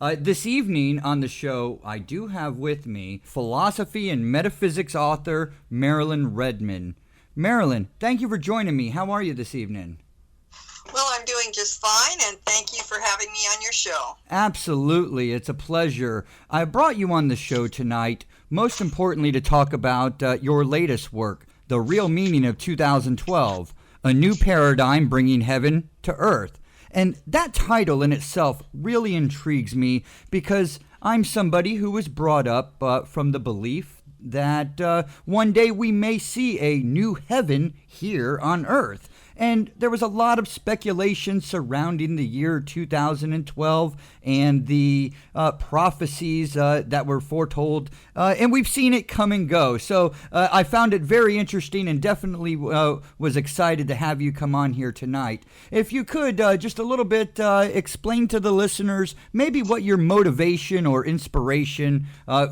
This evening on the show, I do have with me philosophy and metaphysics author Marilyn Redmond. Marilyn, thank you for joining me. How are you this evening? Well, I'm doing just fine, and thank you for having me on your show. Absolutely. It's a pleasure. I brought you on the show tonight, most importantly, to talk about your latest work, The Real Meaning of 2012, A New Paradigm Bringing Heaven to Earth. And that title in itself really intrigues me because I'm somebody who was brought up from the belief that one day we may see a new heaven here on Earth. And there was a lot of speculation surrounding the year 2012 and the prophecies that were foretold, and we've seen it come and go. So I found it very interesting and definitely was excited to have you come on here tonight. If you could, just a little bit explain to the listeners maybe what your motivation or inspiration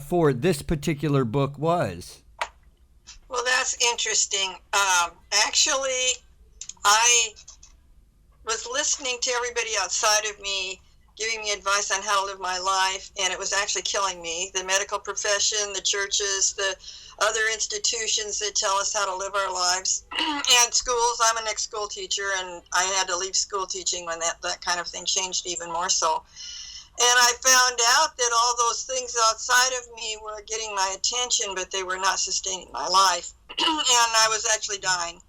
for this particular book was. Well, that's interesting. Actually, I was listening to everybody outside of me giving me advice on how to live my life, and it was actually killing me. The medical profession, the churches, the other institutions that tell us how to live our lives, and schools. I'm an ex-school teacher, and I had to leave school teaching when that kind of thing changed even more so. And I found out that all those things outside of me were getting my attention, but they were not sustaining my life, and I was actually dying.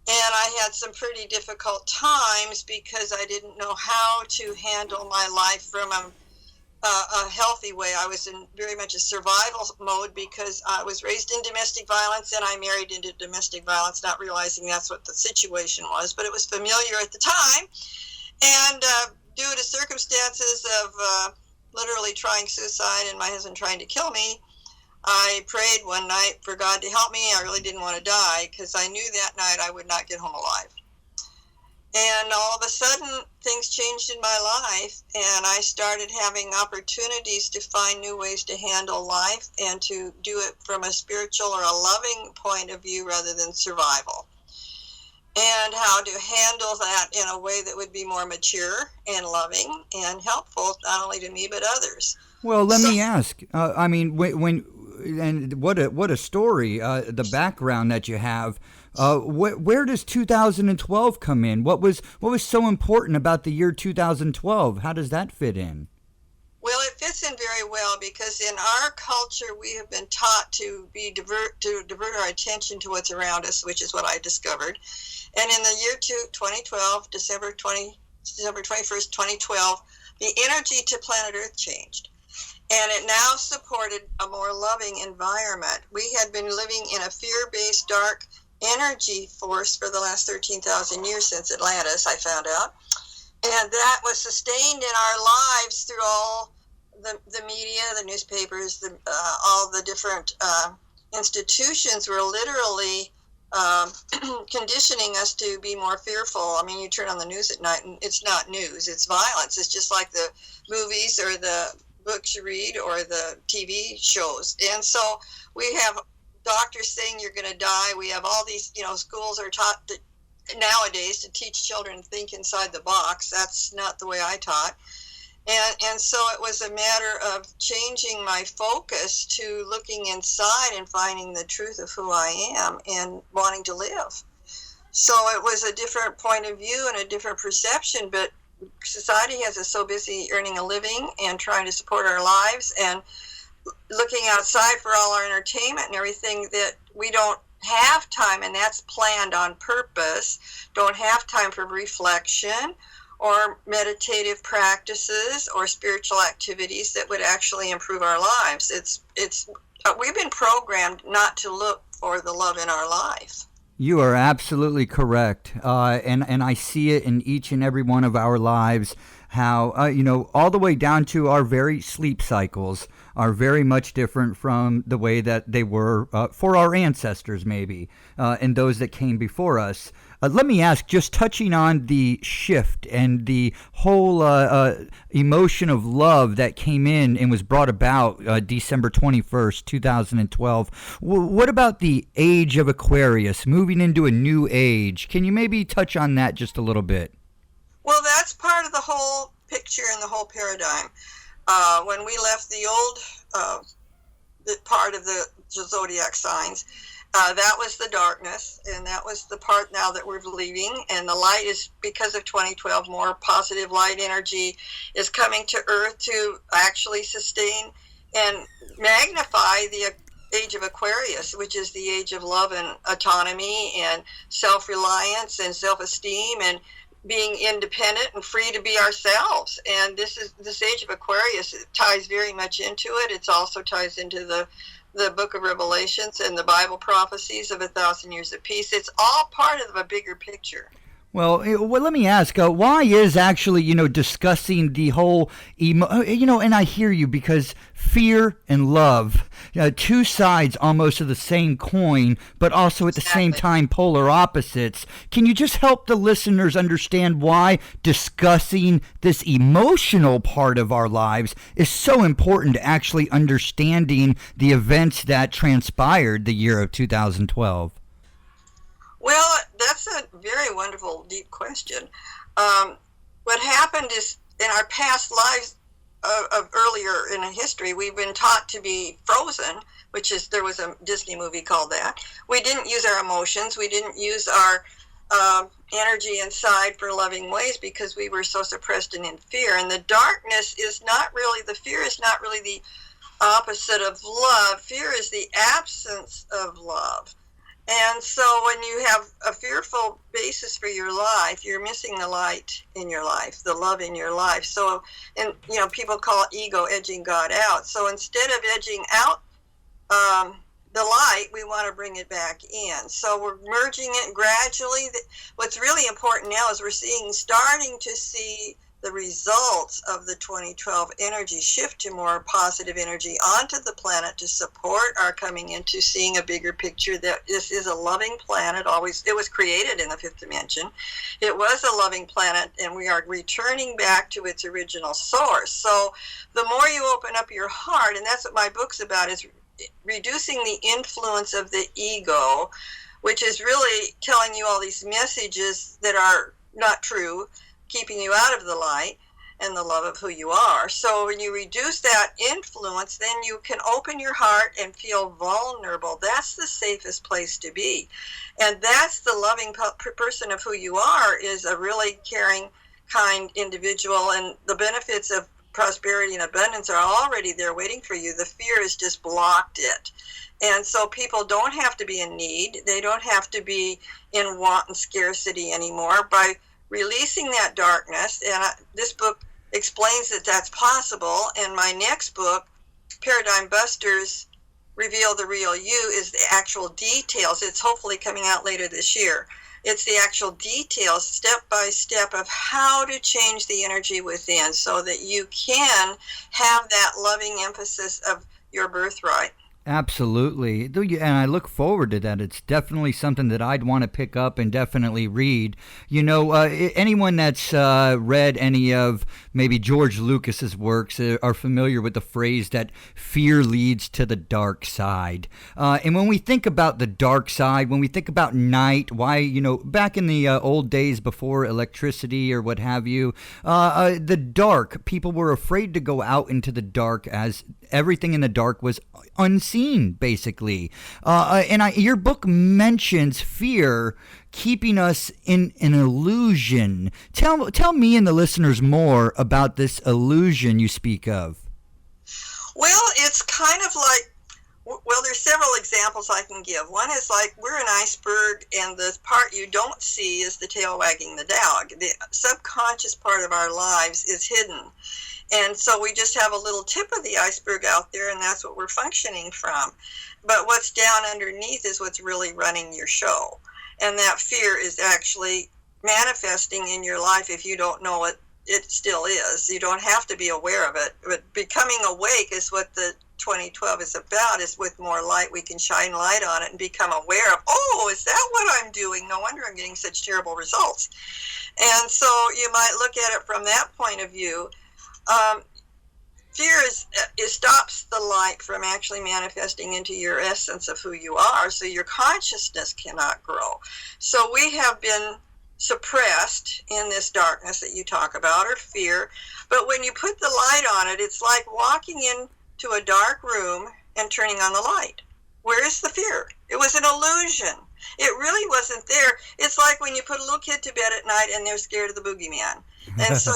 And I had some pretty difficult times because I didn't know how to handle my life from a healthy way. I was in very much a survival mode because I was raised in domestic violence and I married into domestic violence, not realizing that's what the situation was. But it was familiar at the time. And due to circumstances of literally trying suicide and my husband trying to kill me, I prayed one night for God to help me. I really didn't want to die because I knew that night I would not get home alive. And all of a sudden, things changed in my life, and I started having opportunities to find new ways to handle life and to do it from a spiritual or a loving point of view rather than survival. And how to handle that in a way that would be more mature and loving and helpful, not only to me but others. Well, let me ask. What a story! The background that you have. Where does 2012 come in? What was so important about the year 2012? How does that fit in? Well, it fits in very well because in our culture we have been taught to divert our attention to what's around us, which is what I discovered. And in the year 2012, December 21st, 2012, the energy to planet Earth changed. And it now supported a more loving environment. We had been living in a fear-based, dark energy force for the last 13,000 years since Atlantis, I found out. And that was sustained in our lives through all the media, the newspapers, all the different institutions were literally conditioning us to be more fearful. I mean, you turn on the news at night and it's not news, it's violence. It's just like the movies or the books you read or the TV shows. And so we have doctors saying you're going to die. We have all these, schools are taught nowadays to teach children to think inside the box. That's not the way I taught. And so it was a matter of changing my focus to looking inside and finding the truth of who I am and wanting to live. So it was a different point of view and a different perception, but society has us so busy earning a living and trying to support our lives and looking outside for all our entertainment and everything that we don't have time, and that's planned on purpose, don't have time for reflection or meditative practices or spiritual activities that would actually improve our lives. We've been programmed not to look for the love in our life. You are absolutely correct, and I see it in each and every one of our lives, how, all the way down to our very sleep cycles are very much different from the way that they were for our ancestors maybe, and those that came before us. Let me ask, just touching on the shift and the whole emotion of love that came in and was brought about December 21st, 2012. What about the Age of Aquarius, moving into a new age? Can you maybe touch on that just a little bit? Well, that's part of the whole picture and the whole paradigm. When we left the old the part of the zodiac signs, that was the darkness, and that was the part now that we're leaving. And the light is, because of 2012, more positive light energy is coming to Earth to actually sustain and magnify the Age of Aquarius, which is the age of love and autonomy and self-reliance and self-esteem and being independent and free to be ourselves. And this Age of Aquarius, it ties very much into it. It also ties into the book of Revelations and the Bible prophecies of 1,000 years of peace. It's all part of a bigger picture. Well, let me ask, why is actually, discussing the whole, and I hear you, because fear and love, two sides almost of the same coin, but also at the same time polar opposites. Can you just help the listeners understand why discussing this emotional part of our lives is so important to actually understanding the events that transpired the year of 2012? Well, that's a very wonderful, deep question. What happened is, in our past lives of earlier in history, we've been taught to be frozen, which is, there was a Disney movie called that. We didn't use our emotions. We didn't use our energy inside for loving ways because we were so suppressed and in fear. And the darkness is not really, the fear is not really the opposite of love. Fear is the absence of love. And so when you have a fearful basis for your life, you're missing the light in your life, the love in your life. So, and people call ego edging God out. So instead of edging out the light, we want to bring it back in. So we're merging it gradually. What's really important now is we're starting to see the results of the 2012 energy shift to more positive energy onto the planet to support our coming into seeing a bigger picture that this is a loving planet. It was created in the fifth dimension. It was a loving planet, and we are returning back to its original source. So the more you open up your heart, and that's what my book's about, is reducing the influence of the ego, which is really telling you all these messages that are not true, keeping you out of the light and the love of who you are. So when you reduce that influence, then you can open your heart and feel vulnerable. That's the safest place to be. And that's the loving person of who you are, is a really caring, kind individual. And the benefits of prosperity and abundance are already there waiting for you. The fear has just blocked it. And so people don't have to be in need. They don't have to be in want and scarcity anymore. By releasing that darkness, and this book explains that that's possible. And my next book, Paradigm Busters, Reveal the Real You, is the actual details. It's hopefully coming out later this year. It's the actual details, step by step, of how to change the energy within so that you can have that loving emphasis of your birthright. Absolutely. And I look forward to that. It's definitely something that I'd want to pick up and definitely read. Anyone that's read any of maybe George Lucas's works are familiar with the phrase that fear leads to the dark side. And when we think about the dark side, when we think about night, why, back in the old days before electricity or what have you, the dark, people were afraid to go out into the dark as everything in the dark was unseen, basically. Your book mentions fear keeping us in an illusion. Tell me and the listeners more about this illusion you speak of. Well, it's kind of like, there's several examples I can give. One is like, we're an iceberg, and the part you don't see is the tail wagging the dog. The subconscious part of our lives is hidden. And so we just have a little tip of the iceberg out there, and that's what we're functioning from. But what's down underneath is what's really running your show. And that fear is actually manifesting in your life. If you don't know it, it still is. You don't have to be aware of it. But becoming awake is what the 2012 is about, is with more light, we can shine light on it and become aware of, oh, is that what I'm doing? No wonder I'm getting such terrible results. And so you might look at it from that point of view. Fear it stops the light from actually manifesting into your essence of who you are, so your consciousness cannot grow. So we have been suppressed in this darkness that you talk about, or fear. But when you put the light on it, it's like walking into a dark room and turning on the light. Where is the fear? It was an illusion. It really wasn't there. It's like when you put a little kid to bed at night and they're scared of the boogeyman. And so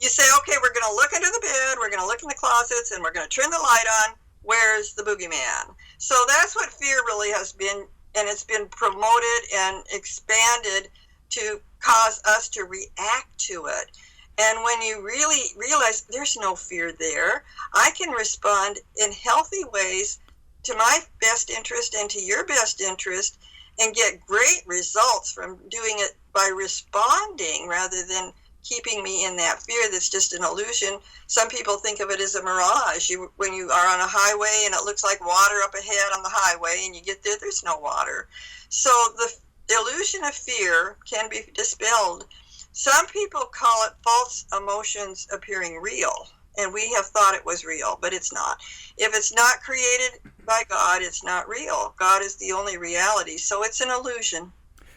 you say, okay, we're going to look under the bed, we're going to look in the closets, and we're going to turn the light on. Where's the boogeyman? So that's what fear really has been, and it's been promoted and expanded to cause us to react to it. And when you really realize there's no fear there, I can respond in healthy ways to my best interest and to your best interest and get great results from doing it by responding rather than keeping me in that fear that's just an illusion. Some people think of it as a mirage. When you are on a highway and it looks like water up ahead on the highway and you get there, there's no water. So the illusion of fear can be dispelled. Some people call it false emotions appearing real, and we have thought it was real, but it's not. If it's not created by God, it's not real. God is the only reality, so it's an illusion.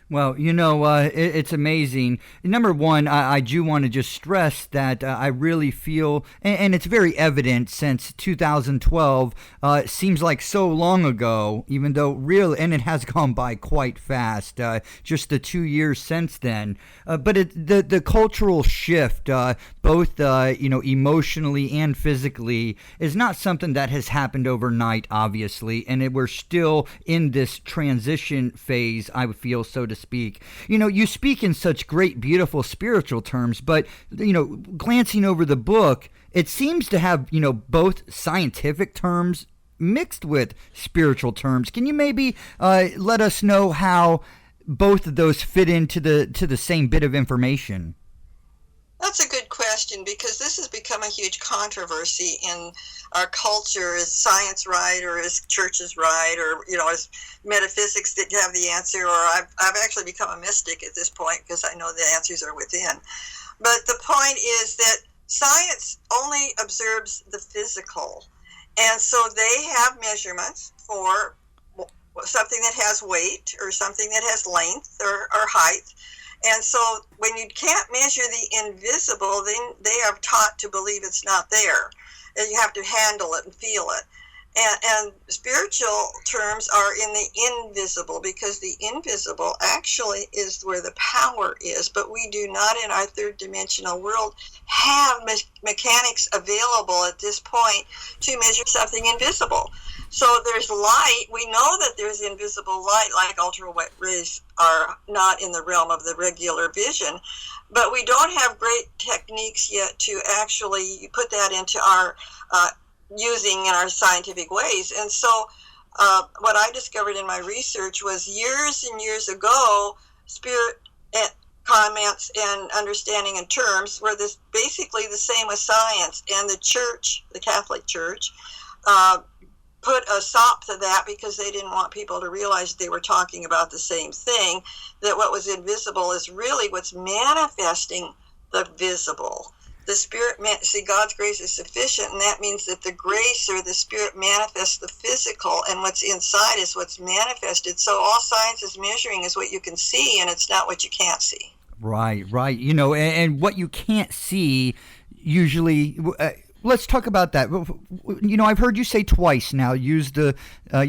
Well, it's amazing. Number one, I do want to just stress that I really feel, and it's very evident since 2012, seems like so long ago, even though and it has gone by quite fast, just the 2 years since then. But the cultural shift, both, emotionally and physically, is not something that has happened overnight, obviously, and we're still in this transition phase, I would feel, so to speak. You speak in such great, beautiful spiritual terms, but, glancing over the book, it seems to have, both scientific terms mixed with spiritual terms. Can you maybe let us know how both of those fit into the same bit of information? That's a good question, because this has become a huge controversy in our culture. Is science right, or is churches right, or is metaphysics that have the answer? Or I've actually become a mystic at this point because I know the answers are within. But the point is that science only observes the physical, and so they have measurements for something that has weight or something that has length or height. And so when you can't measure the invisible, then they are taught to believe it's not there. And you have to handle it and feel it. And spiritual terms are in the invisible, because the invisible actually is where the power is. But we do not, in our third dimensional world, have mechanics available at this point to measure something invisible. So there's light. We know that there's invisible light, like ultraviolet rays are not in the realm of the regular vision. But we don't have great techniques yet to actually put that into our using in our scientific ways. And so what I discovered in my research was years and years ago, spirit comments and understanding and terms were basically the same as science. And the church, the Catholic Church, put a stop to that because they didn't want people to realize they were talking about the same thing, that what was invisible is really what's manifesting the visible. The Spirit, God's grace is sufficient, and that means that the grace or the Spirit manifests the physical, and what's inside is what's manifested. So all science is measuring is what you can see, and it's not what you can't see. Right. And what you can't see usually... let's talk about that. I've heard you say twice now. You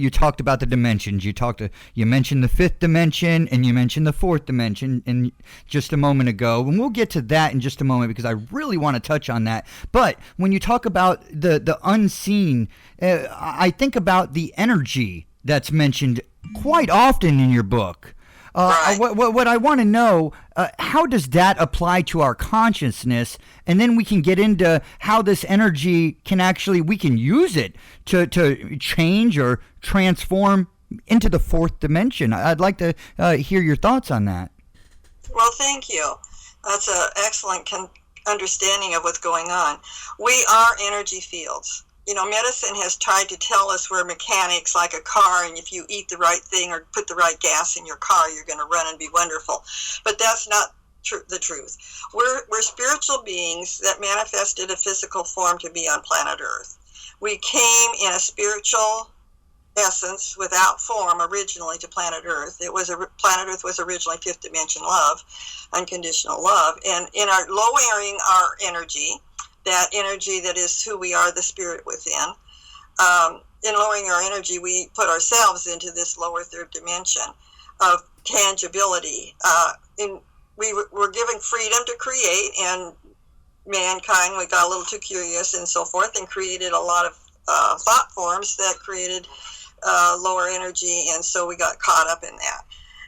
talked about the dimensions. You mentioned the fifth dimension, and you mentioned the fourth dimension in just a moment ago. And we'll get to that in just a moment because I really want to touch on that. But when you talk about the unseen, I think about the energy that's mentioned quite often in your book. Right. What I want to know, how does that apply to our consciousness? And then we can get into how this energy we can use it to change or transform into the fourth dimension. I'd like to hear your thoughts on that. Well, thank you. That's an excellent understanding of what's going on. We are energy fields. Medicine has tried to tell us we're mechanics like a car, and if you eat the right thing or put the right gas in your car, you're going to run and be wonderful. But that's not the truth. We're spiritual beings that manifested a physical form to be on planet Earth. We came in a spiritual essence without form originally to planet Earth. Planet Earth was originally fifth dimension love, unconditional love, and in our lowering our energy, that energy that is who we are, the spirit within. In lowering our energy, we put ourselves into this lower third dimension of tangibility. We were given freedom to create, and mankind, we got a little too curious and so forth, and created a lot of thought forms that created lower energy, and so we got caught up in that.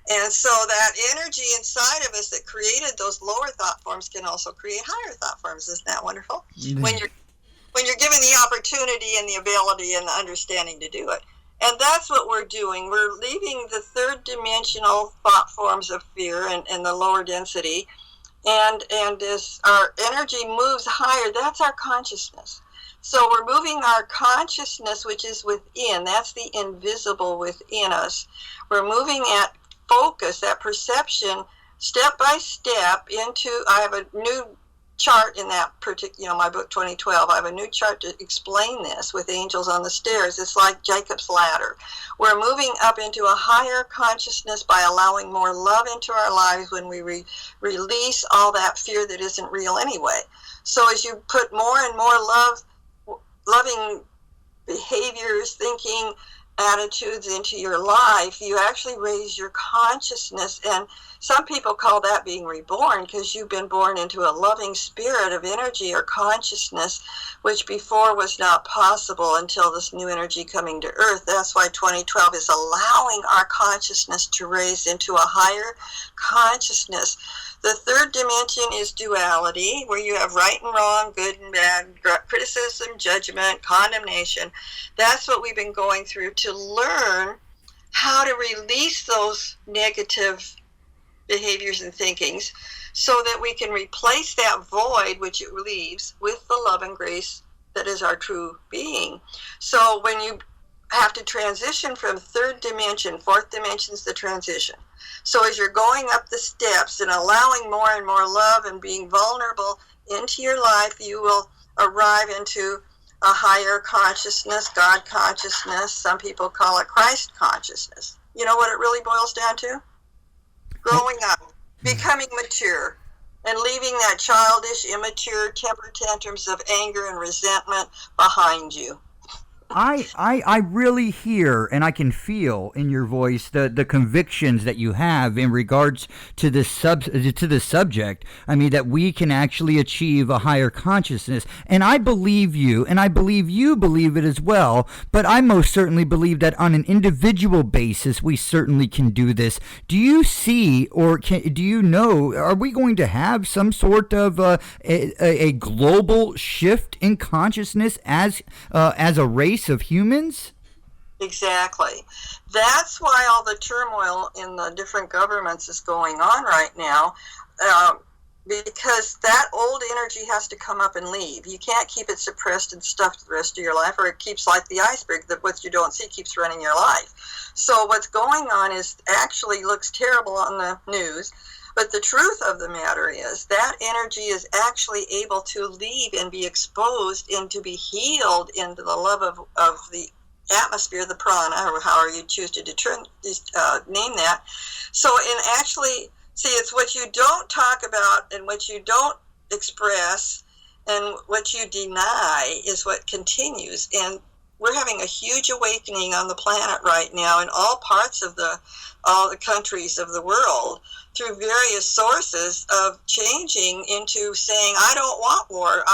And so that energy inside of us that created those lower thought forms can also create higher thought forms. Isn't that wonderful? Mm-hmm. When you're given the opportunity and the ability and the understanding to do it. And that's what we're doing. We're leaving the third dimensional thought forms of fear and the lower density. And as our energy moves higher, that's our consciousness. So we're moving our consciousness, which is within. That's the invisible within us. We're moving at focus, that perception, step by step into, I have a new chart in that particular, my book 2012, I have a new chart to explain this with angels on the stairs. It's like Jacob's ladder. We're moving up into a higher consciousness by allowing more love into our lives when we release all that fear that isn't real anyway. So as you put more and more loving behaviors, thinking, attitudes into your life, you actually raise your consciousness. And some people call that being reborn, because you've been born into a loving spirit of energy or consciousness, which before was not possible until this new energy coming to Earth. That's why 2012 is allowing our consciousness to raise into a higher consciousness. The third dimension is duality, where you have right and wrong, good and bad, criticism, judgment, condemnation. That's what we've been going through to learn how to release those negative behaviors and thinkings so that we can replace that void which it leaves with the love and grace that is our true being. So when you have to transition from third dimension, fourth dimension is the transition. So as you're going up the steps and allowing more and more love and being vulnerable into your life, you will arrive into a higher consciousness, God consciousness. Some people call it Christ consciousness. You know what it really boils down to? Growing up, becoming mature, and leaving that childish, immature temper tantrums of anger and resentment behind you. I really hear and I can feel in your voice the convictions that you have in regards to this subject. I mean, that we can actually achieve a higher consciousness, and I believe you, and I believe you believe it as well. But I most certainly believe that on an individual basis, we certainly can do this. Do you see, or do you know? Are we going to have some sort of a global shift in consciousness as a race of humans? Exactly. That's why all the turmoil in the different governments is going on right now, because that old energy has to come up and leave. You can't keep it suppressed and stuffed the rest of your life, or it keeps like the iceberg that what you don't see keeps running your life. So what's going on is actually looks terrible on the news. But the truth of the matter is that energy is actually able to leave and be exposed and to be healed into the love of the atmosphere, the prana, or however you choose to name that. So see, it's what you don't talk about and what you don't express and what you deny is what continues. And we're having a huge awakening on the planet right now in all parts of all the countries of the world through various sources of changing into saying, I don't want war.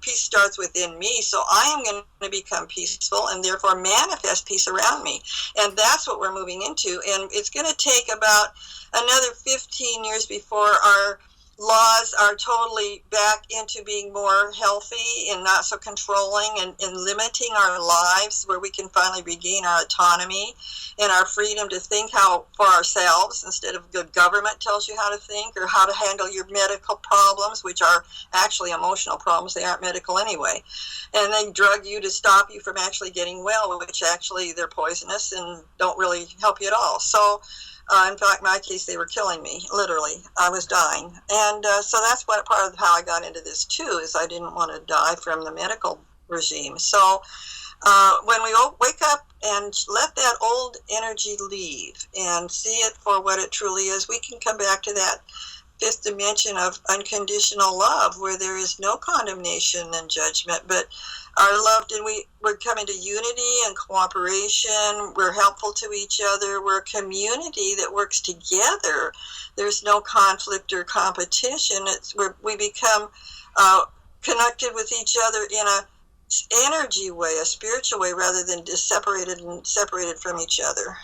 Peace starts within me, so I am going to become peaceful and therefore manifest peace around me. And that's what we're moving into. And it's going to take about another 15 years before our laws are totally back into being more healthy and not so controlling and limiting our lives, where we can finally regain our autonomy and our freedom to think for ourselves instead of the government tells you how to think or how to handle your medical problems, which are actually emotional problems. They aren't medical anyway. And they drug you to stop you from actually getting well, which actually they're poisonous and don't really help you at all. So in fact, in my case, they were killing me, literally. I was dying. And so that's part of how I got into this, too, is I didn't want to die from the medical regime. So When we wake up and let that old energy leave and see it for what it truly is, we can come back to that fifth dimension of unconditional love, where there is no condemnation and judgment, but are loved, and we're coming to unity and cooperation. We're helpful to each other. We're a community that works together. There's no conflict or competition. We become connected with each other in a energy way, a spiritual way, rather than just separated from each other.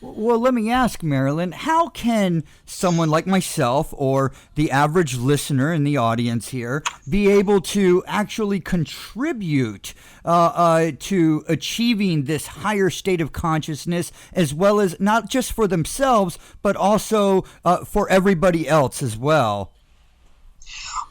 Well, let me ask, Marilyn, how can someone like myself or the average listener in the audience here be able to actually contribute to achieving this higher state of consciousness, as well as not just for themselves, but also for everybody else as well?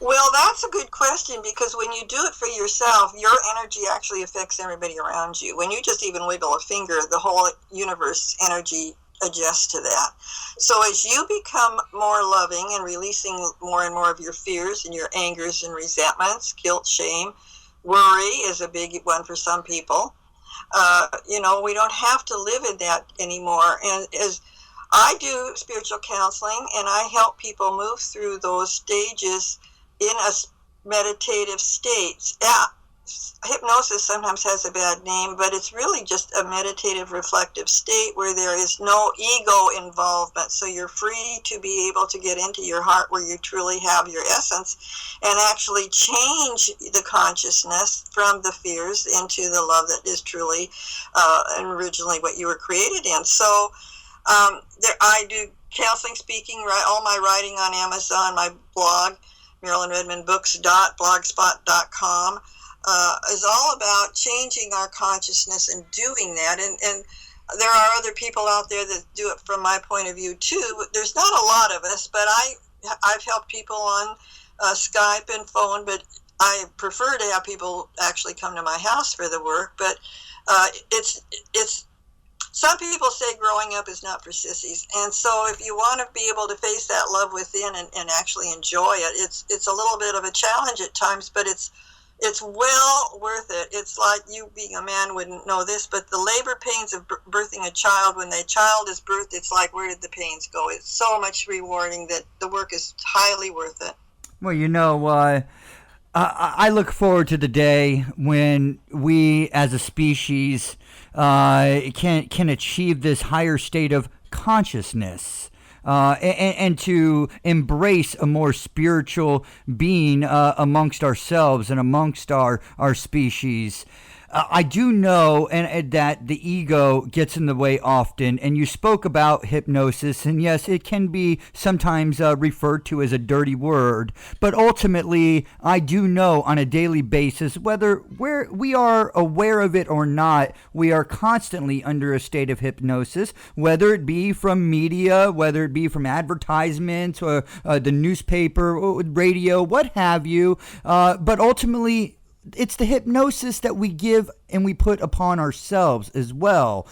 Well, that's a good question, because when you do it for yourself, your energy actually affects everybody around you. When you just even wiggle a finger, the whole universe energy adjusts to that. So as you become more loving and releasing more and more of your fears and your angers and resentments, guilt, shame, worry is a big one for some people. We don't have to live in that anymore. And as I do spiritual counseling, and I help people move through those stages in a meditative state. Yeah, hypnosis sometimes has a bad name, but it's really just a meditative reflective state where there is no ego involvement. So you're free to be able to get into your heart where you truly have your essence and actually change the consciousness from the fears into the love that is truly and originally what you were created in. So I do counseling, speaking, all my writing on Amazon, my blog, MarilynRedmondBooks.blogspot.com, is all about changing our consciousness and doing that. And there are other people out there that do it from my point of view too. There's not a lot of us, but I've helped people on Skype and phone, but I prefer to have people actually come to my house for the work. But it's some people say growing up is not for sissies, and so if you want to be able to face that love within and actually enjoy it, it's a little bit of a challenge at times, but it's well worth it. It's like, you being a man wouldn't know this, but the labor pains of birthing a child, when the child is birthed, it's like, where did the pains go? It's so much rewarding that the work is highly worth it. Well, I look forward to the day when we as a species can achieve this higher state of consciousness and to embrace a more spiritual being amongst ourselves and amongst our species. I do know that the ego gets in the way often, and you spoke about hypnosis, and yes, it can be sometimes referred to as a dirty word, but ultimately, I do know on a daily basis, whether we are aware of it or not, we are constantly under a state of hypnosis, whether it be from media, whether it be from advertisements, or the newspaper, radio, what have you, but ultimately, it's the hypnosis that we give and we put upon ourselves as well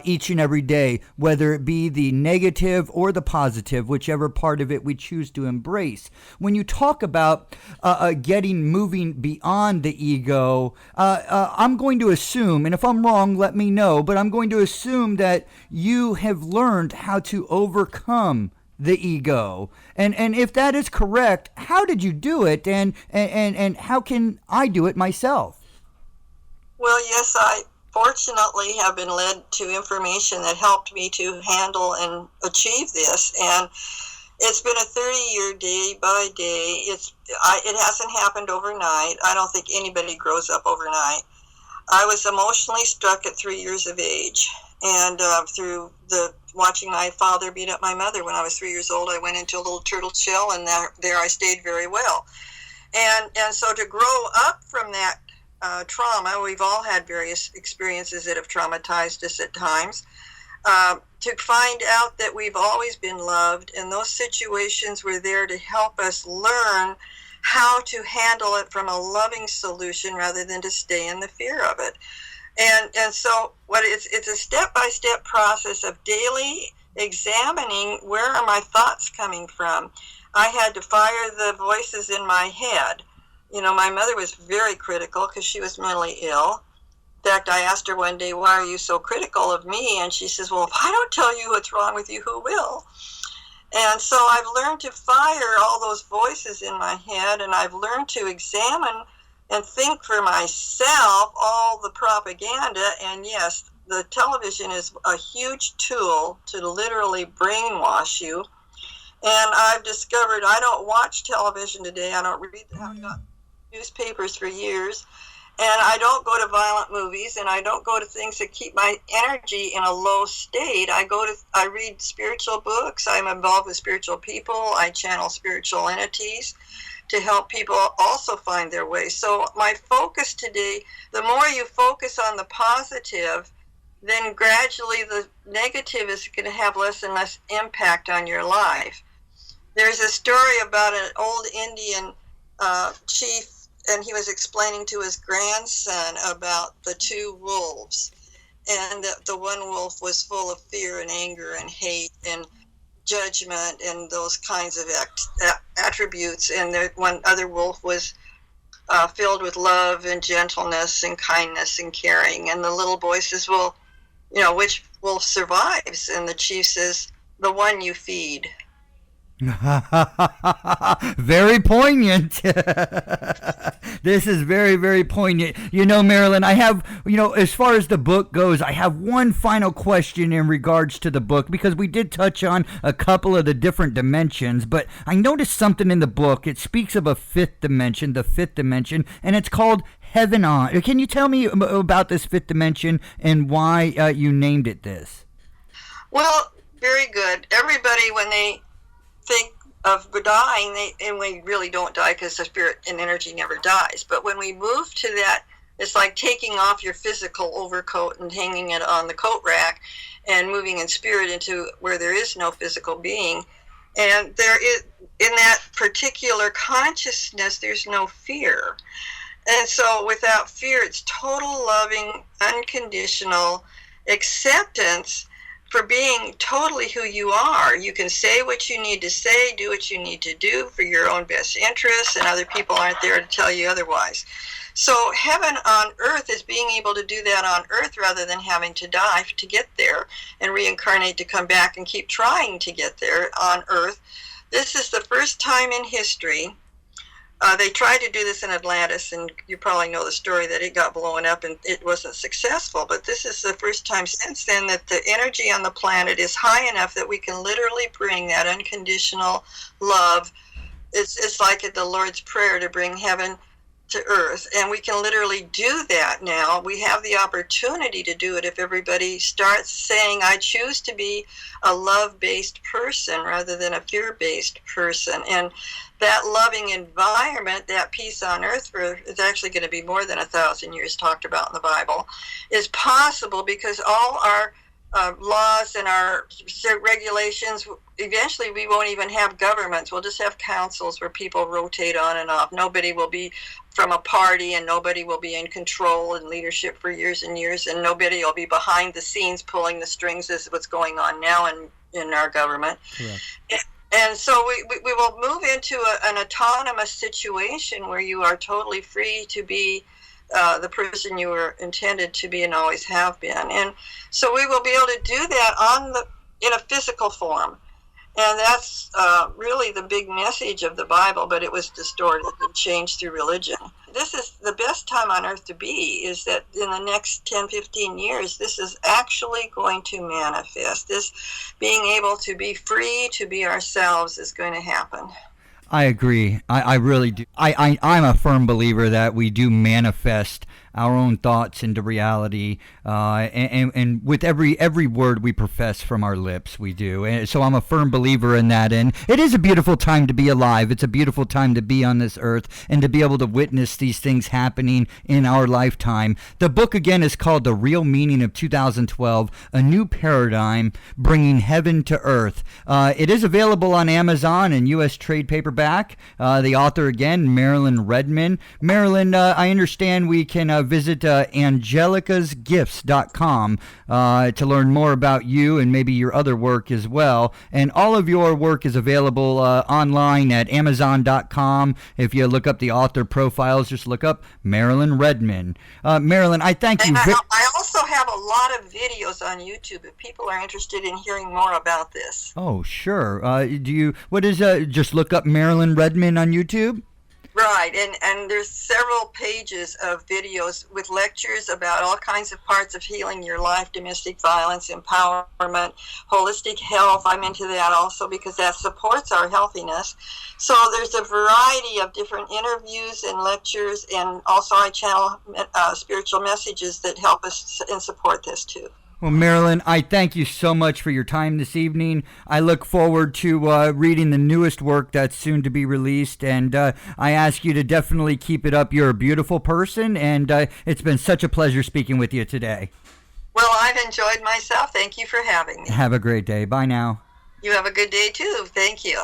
each and every day, whether it be the negative or the positive, whichever part of it we choose to embrace. When you talk about moving beyond the ego, I'm going to assume, and if I'm wrong, let me know, but I'm going to assume that you have learned how to overcome the ego. And if that is correct, how did you do it, and how can I do it myself? Well, yes, I fortunately have been led to information that helped me to handle and achieve this, and it's been a 30-year day by day. It hasn't happened overnight. I don't think anybody grows up overnight. I was emotionally struck at 3 years of age, and through watching my father beat up my mother when I was 3 years old, I went into a little turtle shell, and there I stayed very well. And so to grow up from that trauma, we've all had various experiences that have traumatized us at times, to find out that we've always been loved, and those situations were there to help us learn how to handle it from a loving solution rather than to stay in the fear of it. And so it's a step-by-step process of daily examining, where are my thoughts coming from. I had to fire the voices in my head. My mother was very critical because she was mentally ill. In fact, I asked her one day, why are you so critical of me? And she says, well, if I don't tell you what's wrong with you, who will? And so I've learned to fire all those voices in my head, and I've learned to examine and think for myself all the propaganda. And yes, the television is a huge tool to literally brainwash you. And I've discovered I don't watch television today. I don't read, I haven't got newspapers for years. And I don't go to violent movies, and I don't go to things that keep my energy in a low state. I read spiritual books. I'm involved with spiritual people. I channel spiritual entities to help people also find their way. So my focus today, the more you focus on the positive, then gradually the negative is going to have less and less impact on your life. There's a story about an old Indian chief, and he was explaining to his grandson about the two wolves, and the one wolf was full of fear and anger and hate and judgment and those kinds of attributes, and the one other wolf was filled with love and gentleness and kindness and caring. And the little boy says, well, which wolf survives? And the chief says, the one you feed. Very poignant. This is very, very poignant. Marilyn, I have, as far as the book goes, I have one final question in regards to the book, because we did touch on a couple of the different dimensions, but I noticed something in the book. It speaks of a fifth dimension, the fifth dimension, and it's called Heaven On. Can you tell me about this fifth dimension and why you named it this? Well, very good. Everybody, when they think of dying, and we really don't die because the spirit and energy never dies. But when we move to that, it's like taking off your physical overcoat and hanging it on the coat rack and moving in spirit into where there is no physical being. And there is, in that particular consciousness, there's no fear. And so without fear, it's total loving, unconditional acceptance for being totally who you are. You can say what you need to say, do what you need to do for your own best interests, and other people aren't there to tell you otherwise. So heaven on earth is being able to do that on earth rather than having to die to get there and reincarnate to come back and keep trying to get there on earth. This is the first time in history. They tried to do this in Atlantis, and you probably know the story that it got blown up and it wasn't successful. But this is the first time since then that the energy on the planet is high enough that we can literally bring that unconditional love. It's like the Lord's Prayer to bring heaven to earth, and we can literally do that now. We have the opportunity to do it if everybody starts saying, I choose to be a love-based person rather than a fear-based person. And that loving environment, that peace on earth, is actually going to be more than 1,000 years talked about in the Bible, is possible because all our laws and our regulations, eventually we won't even have governments. We'll just have councils where people rotate on and off. Nobody will be from a party, and nobody will be in control and leadership for years and years, and nobody will be behind the scenes pulling the strings as what's going on now in our government. Yeah. And so we will move into an autonomous situation where you are totally free to be the person you were intended to be and always have been. And so we will be able to do that in a physical form. And that's really the big message of the Bible, but it was distorted and changed through religion. This is the best time on earth to be, is that in the next 10, 15 years, this is actually going to manifest. This being able to be free to be ourselves is going to happen. I agree. I really do. I'm a firm believer that we do manifest our own thoughts into reality, and with every word we profess from our lips, we do. And so I'm a firm believer in that. And it is a beautiful time to be alive. It's a beautiful time to be on this earth and to be able to witness these things happening in our lifetime. The book, again, is called The Real Meaning of 2012, A New Paradigm, Bringing Heaven to Earth. It is available on Amazon and U.S. trade paperback. The author, again, Marilyn Redmond. Marilyn, I understand we can visit angelicasgifts.com to learn more about you and maybe your other work as well. And all of your work is available online at amazon.com. If you look up the author profiles, just look up Marilyn Redmond. Marilyn, I thank you. I also have a lot of videos on YouTube if people are interested in hearing more about this. Oh, sure. Just look up Marilyn Redmond on YouTube? Right, and there's several pages of videos with lectures about all kinds of parts of healing your life, domestic violence, empowerment, holistic health. I'm into that also because that supports our healthiness. So there's a variety of different interviews and lectures, and also I channel spiritual messages that help us and support this too. Well, Marilyn, I thank you so much for your time this evening. I look forward to reading the newest work that's soon to be released, and I ask you to definitely keep it up. You're a beautiful person, and it's been such a pleasure speaking with you today. Well, I've enjoyed myself. Thank you for having me. Have a great day. Bye now. You have a good day, too. Thank you.